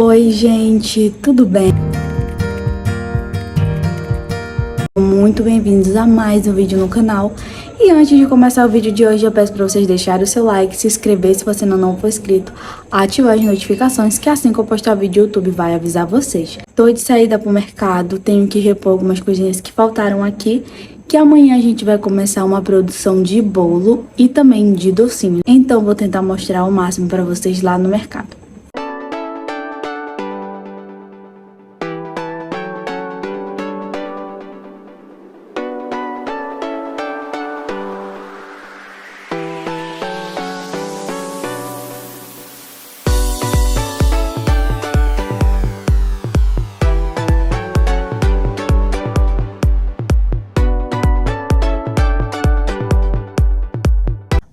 Oi, gente, tudo bem? Muito bem-vindos a mais um vídeo no canal. E antes de começar o vídeo de hoje, eu peço para vocês deixarem o seu like, se inscrever se você ainda não for inscrito, ativar as notificações, que assim que eu postar vídeo, o YouTube vai avisar vocês. Tô de saída pro mercado, tenho que repor algumas coisinhas que faltaram aqui, que amanhã a gente vai começar uma produção de bolo e também de docinho. Então vou tentar mostrar o máximo para vocês lá no mercado.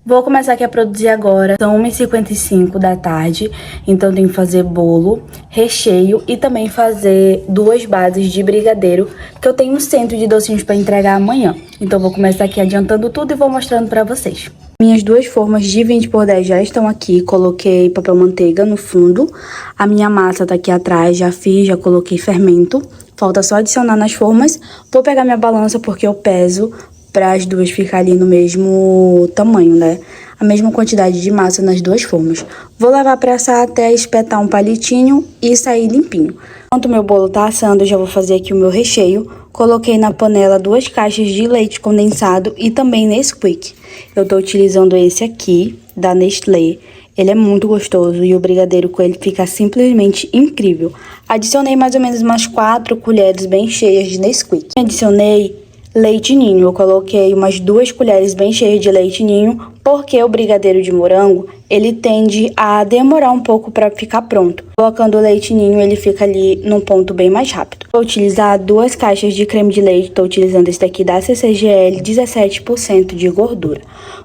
Vou começar aqui a produzir agora, são 1h55 da tarde, então tenho que fazer bolo, recheio e também fazer 2 bases de brigadeiro, que eu tenho um centro de docinhos para entregar amanhã. Então vou começar aqui adiantando tudo e vou mostrando para vocês. Minhas 2 formas de 20x10 já estão aqui, coloquei papel manteiga no fundo, a minha massa tá aqui atrás, já fiz, já coloquei fermento, falta só adicionar nas formas. Vou pegar minha balança porque eu peso para as duas ficar ali no mesmo tamanho, né? A mesma quantidade de massa nas 2 formas. Vou levar para assar até espetar um palitinho e sair limpinho. Enquanto o meu bolo tá assando, eu já vou fazer aqui o meu recheio. Coloquei na panela 2 caixas de leite condensado e também Nesquik. Eu tô utilizando esse aqui, da Nestlé. Ele é muito gostoso e o brigadeiro com ele fica simplesmente incrível. Adicionei mais ou menos umas 4 colheres bem cheias de Nesquik. Adicionei leite ninho, eu coloquei umas 2 colheres bem cheias de leite ninho, porque o brigadeiro de morango, ele tende a demorar um pouco para ficar pronto. Colocando o leite ninho, ele fica ali num ponto bem mais rápido. Vou utilizar 2 caixas de creme de leite, estou utilizando esse daqui da CCGL, 17% de gordura.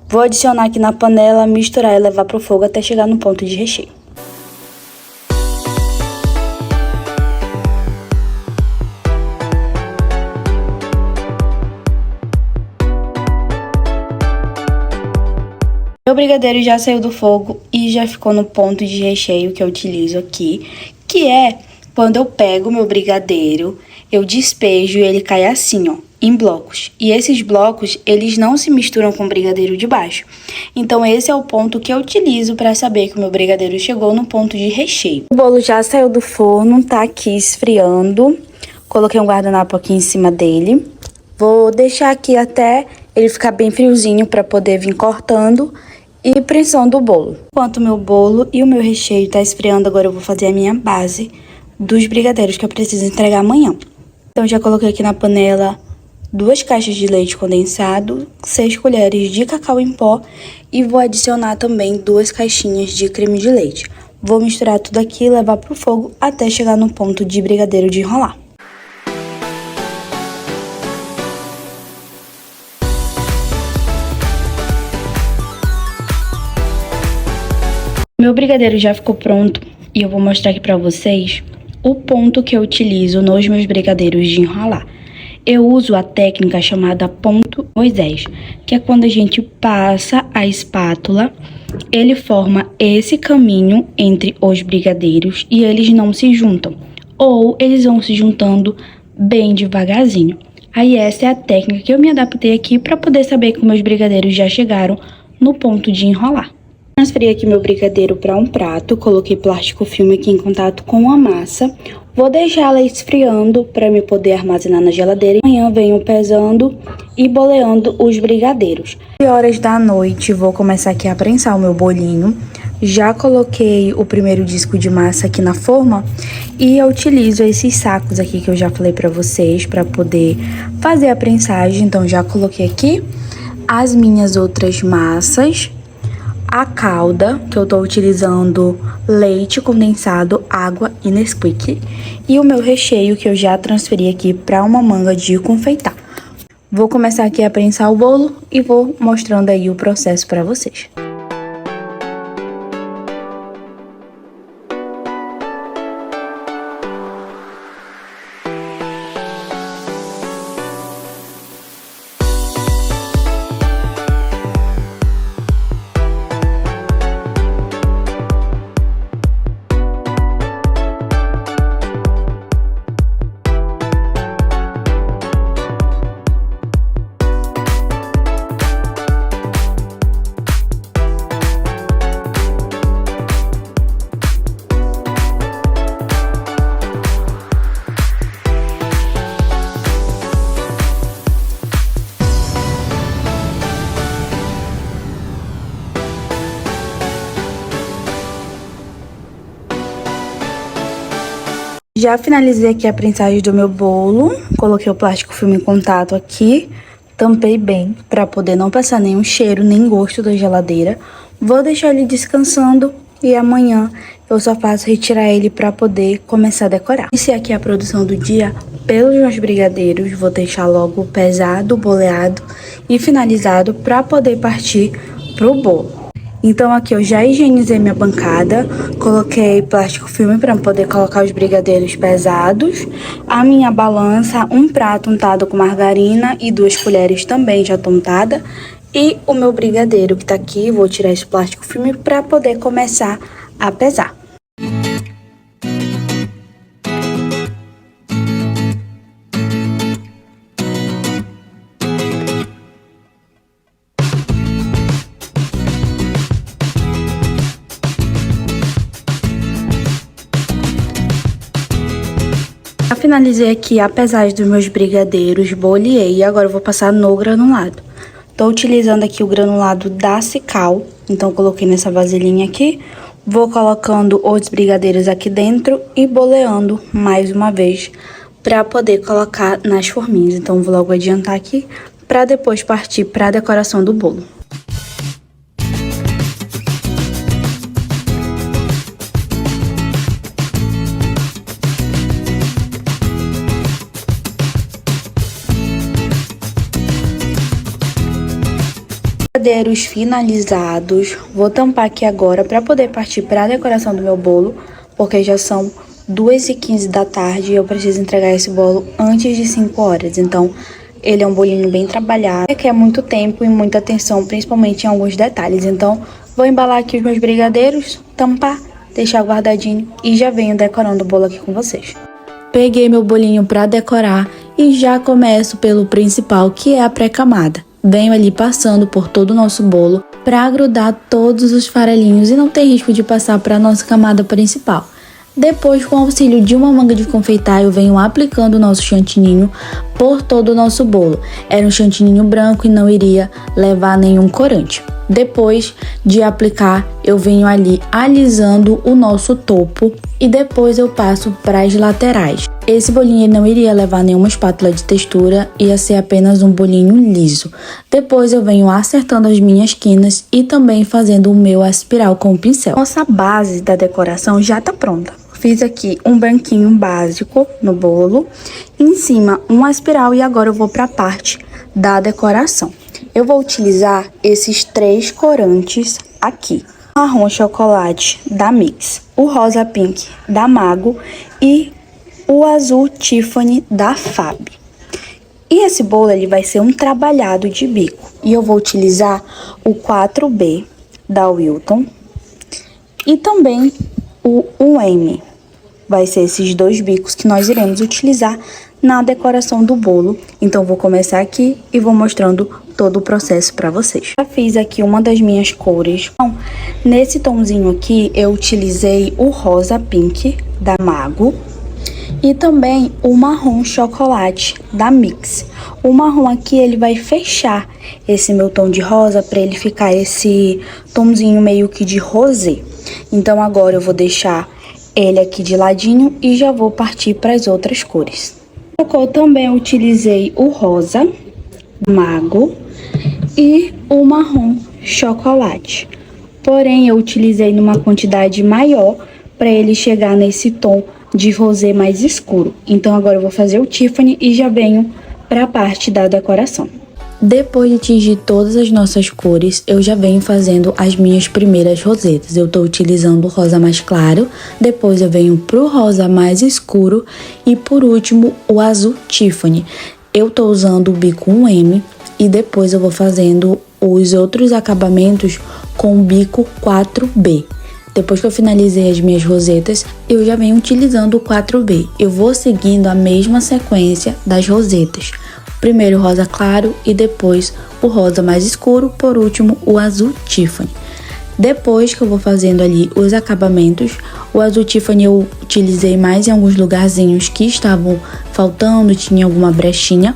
Vou adicionar aqui na panela, misturar e levar pro fogo até chegar no ponto de recheio. Meu brigadeiro já saiu do fogo e já ficou no ponto de recheio que eu utilizo aqui, que é quando eu pego o meu brigadeiro, eu despejo e ele cai assim, ó, em blocos. E esses blocos, eles não se misturam com o brigadeiro de baixo. Então esse é o ponto que eu utilizo para saber que o meu brigadeiro chegou no ponto de recheio. O bolo já saiu do forno, tá aqui esfriando. Coloquei um guardanapo aqui em cima dele. Vou deixar aqui até ele ficar bem friozinho para poder vir cortando e prensando o bolo. Enquanto o meu bolo e o meu recheio tá esfriando, agora eu vou fazer a minha base dos brigadeiros que eu preciso entregar amanhã. Então já coloquei aqui na panela 2 caixas de leite condensado, 6 colheres de cacau em pó e vou adicionar também 2 caixinhas de creme de leite. Vou misturar tudo aqui e levar pro fogo até chegar no ponto de brigadeiro de enrolar. Meu brigadeiro já ficou pronto e eu vou mostrar aqui pra vocês o ponto que eu utilizo nos meus brigadeiros de enrolar. Eu uso a técnica chamada ponto Moisés, que é quando a gente passa a espátula, ele forma esse caminho entre os brigadeiros e eles não se juntam, ou eles vão se juntando bem devagarzinho. Aí essa é a técnica que eu me adaptei aqui para poder saber que meus brigadeiros já chegaram no ponto de enrolar. Transferi aqui meu brigadeiro para um prato, coloquei plástico filme aqui em contato com a massa. Vou deixar ela esfriando para me poder armazenar na geladeira. Amanhã venho pesando e boleando os brigadeiros. 9 horas da noite, vou começar aqui a prensar o meu bolinho. Já coloquei o primeiro disco de massa aqui na forma e eu utilizo esses sacos aqui que eu já falei para vocês para poder fazer a prensagem. Então já coloquei aqui as minhas outras massas. A calda, que eu tô utilizando leite condensado, água e Nesquik. E o meu recheio, que eu já transferi aqui para uma manga de confeitar. Vou começar aqui a prensar o bolo e vou mostrando aí o processo para vocês. Já finalizei aqui a prensagem do meu bolo, coloquei o plástico filme em contato aqui, tampei bem para poder não passar nenhum cheiro nem gosto da geladeira. Vou deixar ele descansando e amanhã eu só faço retirar ele para poder começar a decorar. Iniciei aqui a produção do dia pelos meus brigadeiros, vou deixar logo pesado, boleado e finalizado para poder partir pro bolo. Então aqui eu já higienizei minha bancada, coloquei plástico filme para poder colocar os brigadeiros pesados, a minha balança, um prato untado com margarina e 2 colheres também já untada, e o meu brigadeiro que tá aqui, vou tirar esse plástico filme para poder começar a pesar. Já finalizei aqui a pesagem dos meus brigadeiros, boleei e agora eu vou passar no granulado. Tô utilizando aqui o granulado da Cical, então coloquei nessa vasilhinha aqui, vou colocando os brigadeiros aqui dentro e boleando mais uma vez para poder colocar nas forminhas. Então vou logo adiantar aqui para depois partir para a decoração do bolo. Brigadeiros finalizados, vou tampar aqui agora para poder partir para a decoração do meu bolo, porque já são 2h15 da tarde e eu preciso entregar esse bolo antes de 5 horas, então ele é um bolinho bem trabalhado, requer muito tempo e muita atenção, principalmente em alguns detalhes, então vou embalar aqui os meus brigadeiros, tampar, deixar guardadinho e já venho decorando o bolo aqui com vocês. Peguei meu bolinho para decorar e já começo pelo principal, que é a pré-camada. Venho ali passando por todo o nosso bolo para grudar todos os farelinhos e não ter risco de passar para a nossa camada principal. Depois, com o auxílio de uma manga de confeitar, eu venho aplicando o nosso chantininho por todo o nosso bolo. Era um chantininho branco e não iria levar nenhum corante. Depois de aplicar, eu venho ali alisando o nosso topo e depois eu passo para as laterais. Esse bolinho não iria levar nenhuma espátula de textura, ia ser apenas um bolinho liso. Depois eu venho acertando as minhas quinas e também fazendo o meu espiral com o pincel. Nossa base da decoração já tá pronta. Fiz aqui um branquinho básico no bolo, em cima uma espiral e agora eu vou para a parte da decoração. Eu vou utilizar esses 3 corantes aqui. O marrom chocolate da Mix, o rosa pink da Mago e o azul Tiffany da Fab. E esse bolo ele vai ser um trabalhado de bico. E eu vou utilizar o 4B da Wilton e também o 1M. Vai ser esses 2 bicos que nós iremos utilizar na decoração do bolo. Então, vou começar aqui e vou mostrando todo o processo para vocês. Já fiz aqui uma das minhas cores. Então, nesse tomzinho aqui, eu utilizei o rosa pink da Mago e também o marrom chocolate da Mix. O marrom aqui, ele vai fechar esse meu tom de rosa para ele ficar esse tomzinho meio que de rosé. Então, agora eu vou deixar ele aqui de ladinho e já vou partir para as outras cores. A cor também eu utilizei o rosa Mago e o marrom chocolate. Porém, eu utilizei numa quantidade maior para ele chegar nesse tom de rosé mais escuro. Então, agora eu vou fazer o Tiffany e já venho para a parte da decoração. Depois de tingir todas as nossas cores, eu já venho fazendo as minhas primeiras rosetas. Eu tô utilizando o rosa mais claro, depois eu venho pro rosa mais escuro e por último o azul Tiffany. Eu tô usando o bico 1M e depois eu vou fazendo os outros acabamentos com o bico 4B. Depois que eu finalizei as minhas rosetas, eu já venho utilizando o 4B. Eu vou seguindo a mesma sequência das rosetas. Primeiro o rosa claro e depois o rosa mais escuro, por último o azul Tiffany. Depois que eu vou fazendo ali os acabamentos, o azul Tiffany eu utilizei mais em alguns lugarzinhos que estavam faltando, tinha alguma brechinha.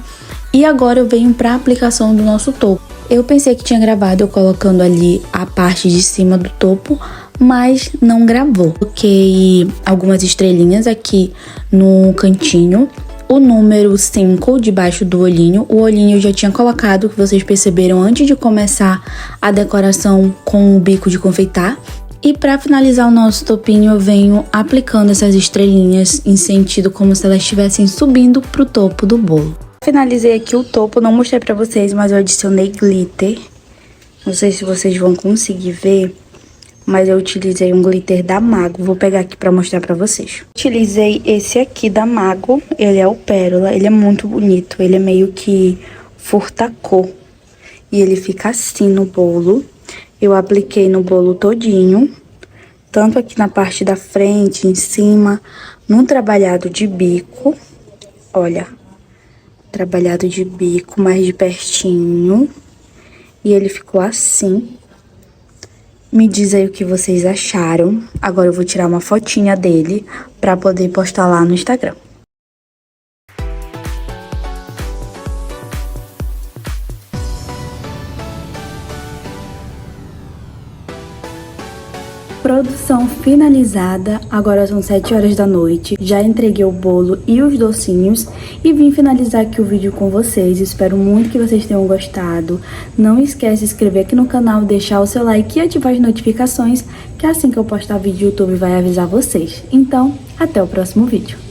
E agora eu venho para a aplicação do nosso topo. Eu pensei que tinha gravado eu colocando ali a parte de cima do topo, mas não gravou. Coloquei algumas estrelinhas aqui no cantinho. O número 5 debaixo do olhinho. O olhinho eu já tinha colocado, que vocês perceberam antes de começar a decoração com o bico de confeitar. E para finalizar o nosso topinho, eu venho aplicando essas estrelinhas em sentido como se elas estivessem subindo pro topo do bolo. Finalizei aqui o topo, não mostrei pra vocês, mas eu adicionei glitter. Não sei se vocês vão conseguir ver, mas eu utilizei um glitter da Mago. Vou pegar aqui pra mostrar pra vocês. Utilizei esse aqui da Mago, ele é o Pérola, ele é muito bonito. Ele é meio que furta-cor e ele fica assim no bolo. Eu apliquei no bolo todinho, tanto aqui na parte da frente, em cima, no trabalhado de bico. Olha, trabalhado de bico mais de pertinho. E ele ficou assim. Me diz aí o que vocês acharam. Agora eu vou tirar uma fotinha dele pra poder postar lá no Instagram. Produção finalizada, agora são 7 horas da noite, já entreguei o bolo e os docinhos e vim finalizar aqui o vídeo com vocês. Espero muito que vocês tenham gostado. Não esquece de se inscrever aqui no canal, deixar o seu like e ativar as notificações, que assim que eu postar vídeo o YouTube vai avisar vocês. Então, até o próximo vídeo.